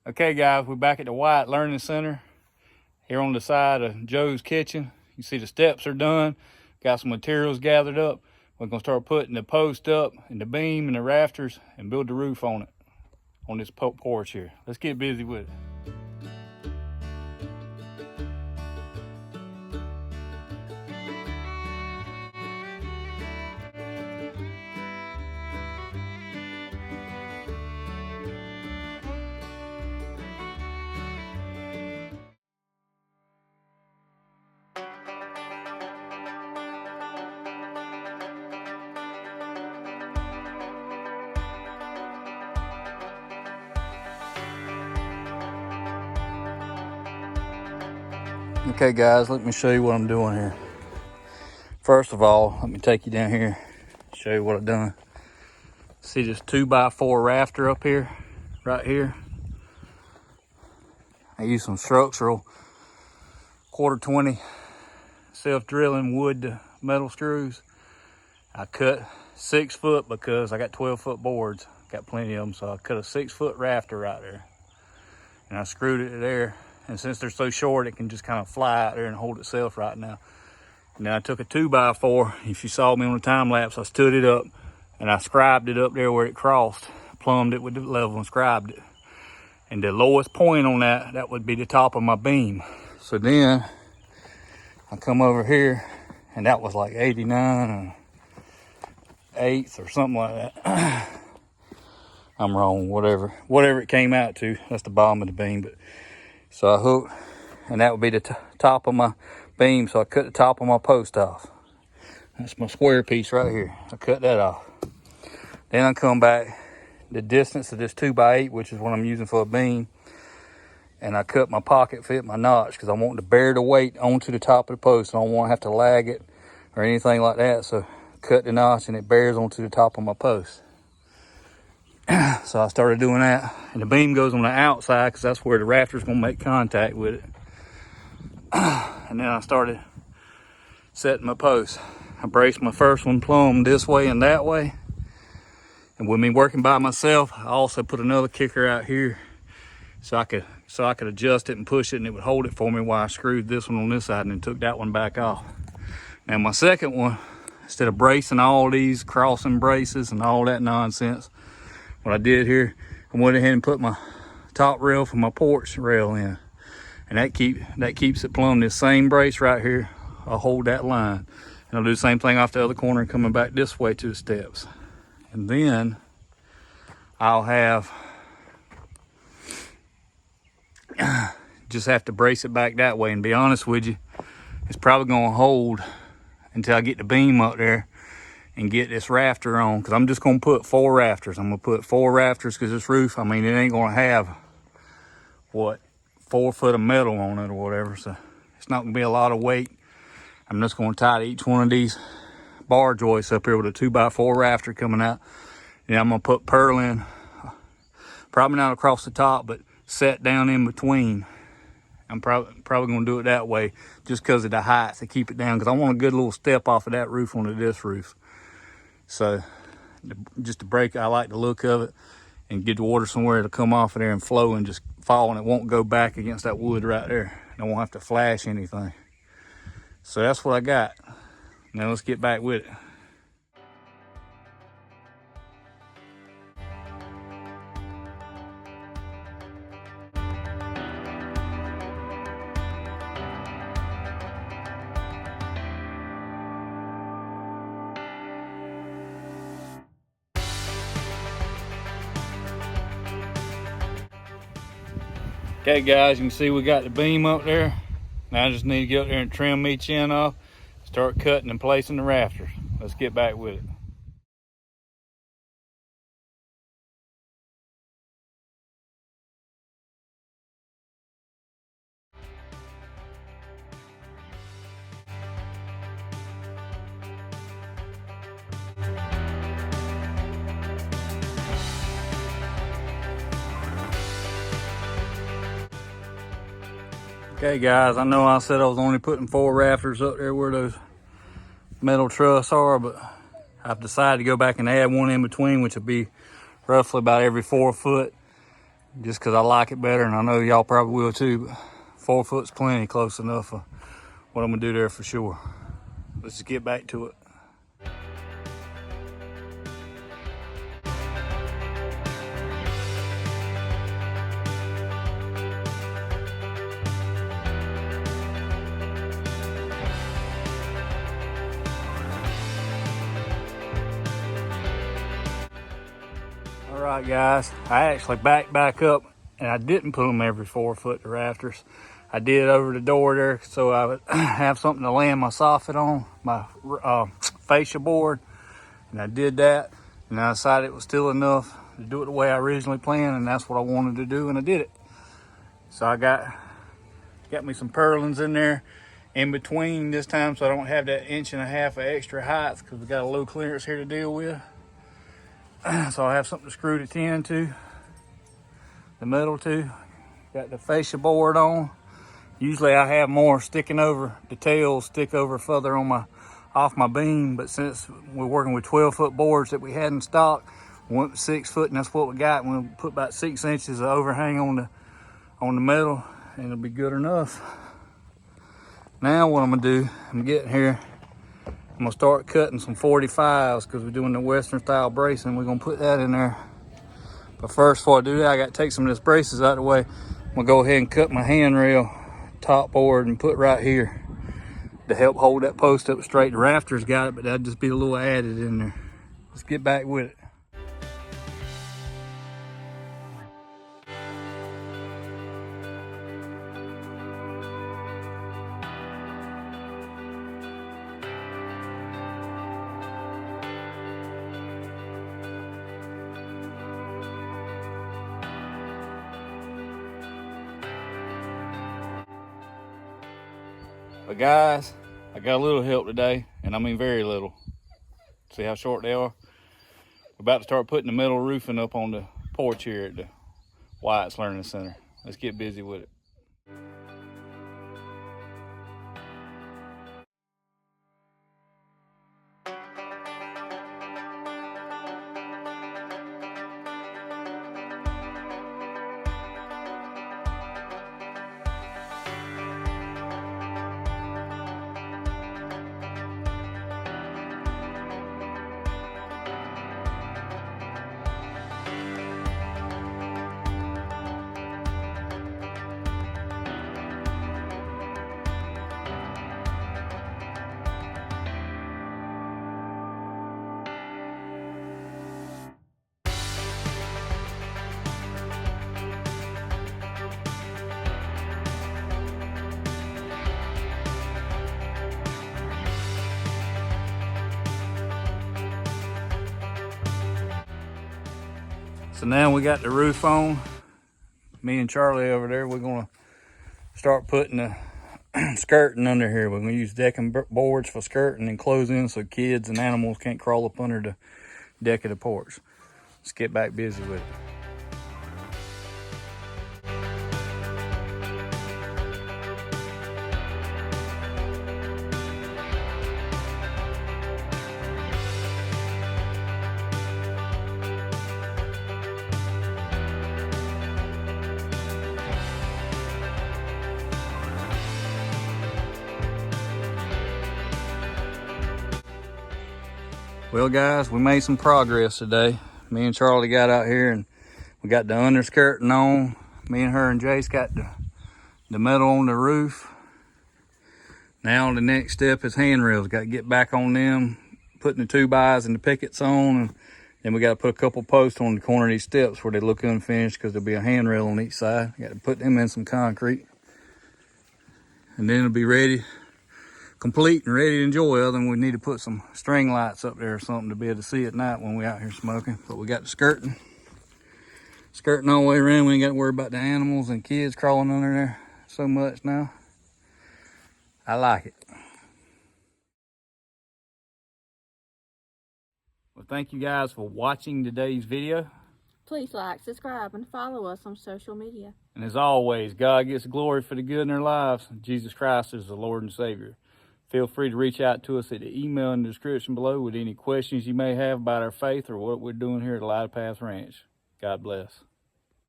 Okay guys, we're back at the White Learning Center here on the side of Joe's kitchen. You see the steps are done, got some materials gathered up. We're gonna start putting the post up and the beam and the rafters and build the roof on it, on this porch here. Let's get busy with it. Okay guys, let me show you what I'm doing here. First of all, let me take you down here, show you what I've done. See this 2x4 rafter up here, right here? I used some structural 1/4-20 self-drilling wood to metal screws. I cut 6 foot because I got 12-foot boards, got plenty of them, so I cut a 6-foot rafter right there. And I screwed it there. And since they're so short, it can just kind of fly out there and hold itself right now. And then I took a 2x4. If you saw me on the time lapse, I stood it up and I scribed it up there where it crossed, plumbed it with the level and scribed it. And the lowest point on that would be the top of my beam. So then I come over here and that was like 89 1/8 or something like that. I'm wrong, whatever it came out to. That's the bottom of the beam. But so I hooked, and that would be the top of my beam. So I cut the top of my post off. That's my square piece right here. I cut that off. Then I come back the distance of this 2x8, which is what I'm using for a beam, and I cut my pocket fit, my notch, because I want to bear the weight onto the top of the post. I don't want to have to lag it or anything like that. So cut the notch and it bears onto the top of my post. So I started doing that, and the beam goes on the outside because that's where the rafter's gonna make contact with it. And then I started setting my posts. I braced my first one plumb this way and that way. And with me working by myself, I also put another kicker out here so I could adjust it and push it, and it would hold it for me while I screwed this one on this side and then took that one back off. Now my second one, instead of bracing all these crossing braces and all that nonsense, what I did here, I went ahead and put my top rail for my porch rail in. And that keeps it plumb. This same brace right here, I'll hold that line. And I'll do the same thing off the other corner and coming back this way to the steps. And then I'll just have to brace it back that way. And be honest with you, it's probably gonna hold until I get the beam up there and get this rafter on, because I'm just gonna put 4 rafters. I'm gonna put 4 rafters because this roof, I mean, it ain't gonna have, what, 4 foot of metal on it or whatever. So it's not gonna be a lot of weight. I'm just gonna tie to each one of these bar joists up here with a 2x4 rafter coming out. And I'm gonna put purlin, probably not across the top, but set down in between. I'm probably gonna do it that way just because of the height to keep it down, because I want a good little step off of that roof onto this roof. So just to break, I like the look of it and get the water somewhere to come off of there and flow and just fall, and it won't go back against that wood right there. I won't have to flash anything. So that's what I got. Now let's get back with it. Okay guys, you can see we got the beam up there. Now I just need to get up there and trim each end off, start cutting and placing the rafters. Let's get back with it. Okay guys, I know I said I was only putting 4 rafters up there where those metal truss are, but I've decided to go back and add one in between, which will be roughly about every 4 foot. just because I like it better, and I know y'all probably will too, but 4 foot's plenty, close enough for what I'm gonna do there for sure. Let's just get back to it. All right, guys, I actually backed back up, and I didn't put them every 4 foot to rafters. I did over the door there so I would have something to land my soffit on, my fascia board, and I did that, and I decided it was still enough to do it the way I originally planned, and that's what I wanted to do, and I did it. So I got me some purlins in there in between this time, so I don't have that 1.5 inches of extra height, because we got a low clearance here to deal with. So I have something to screw the tin to, the metal to. Got the fascia board on. Usually I have more sticking over, the tails stick over further on off my beam, but since we're working with 12 foot boards that we had in stock, we went with 6 foot, and that's what we got. We'll put about 6 inches of overhang on the metal, and it'll be good enough. Now what I'm gonna do, I'm getting here, I'm gonna start cutting some 45s because we're doing the Western style bracing. We're gonna put that in there. But first, before I do that, I gotta take some of this braces out of the way. I'm gonna go ahead and cut my handrail top board and put right here to help hold that post up straight. The rafters got it, but that'd just be a little added in there. Let's get back with it. But guys, I got a little help today, and I mean very little. See how short they are? We're about to start putting the metal roofing up on the porch here at the W.L.C Learning Center. Let's get busy with it. So now we got the roof on. Me and Charlie over there, we're gonna start putting the skirting under here. We're gonna use decking boards for skirting and closing so kids and animals can't crawl up under the deck of the porch. Let's get back busy with it. Well guys, we made some progress today. Me and Charlie got out here and we got the underskirting on. Me and her and Jace got the metal on the roof. Now the next step is handrails. Got to get back on them, putting the 2x and the pickets on. And then we got to put a couple posts on the corner of these steps where they look unfinished because there'll be a handrail on each side. Got to put them in some concrete. And then it'll be ready, complete and ready to enjoy. Other than we need to put some string lights up there or something to be able to see at night when we out here smoking. But we got the skirting all the way around. We ain't got to worry about the animals and kids crawling under there so much now. I like it. Well, thank you guys for watching today's video. Please like, subscribe, and follow us on social media. And as always, God gets glory for the good in their lives. Jesus Christ is the Lord and Savior. Feel free to reach out to us at the email in the description below with any questions you may have about our faith or what we're doing here at Lighted Path Ranch. God bless.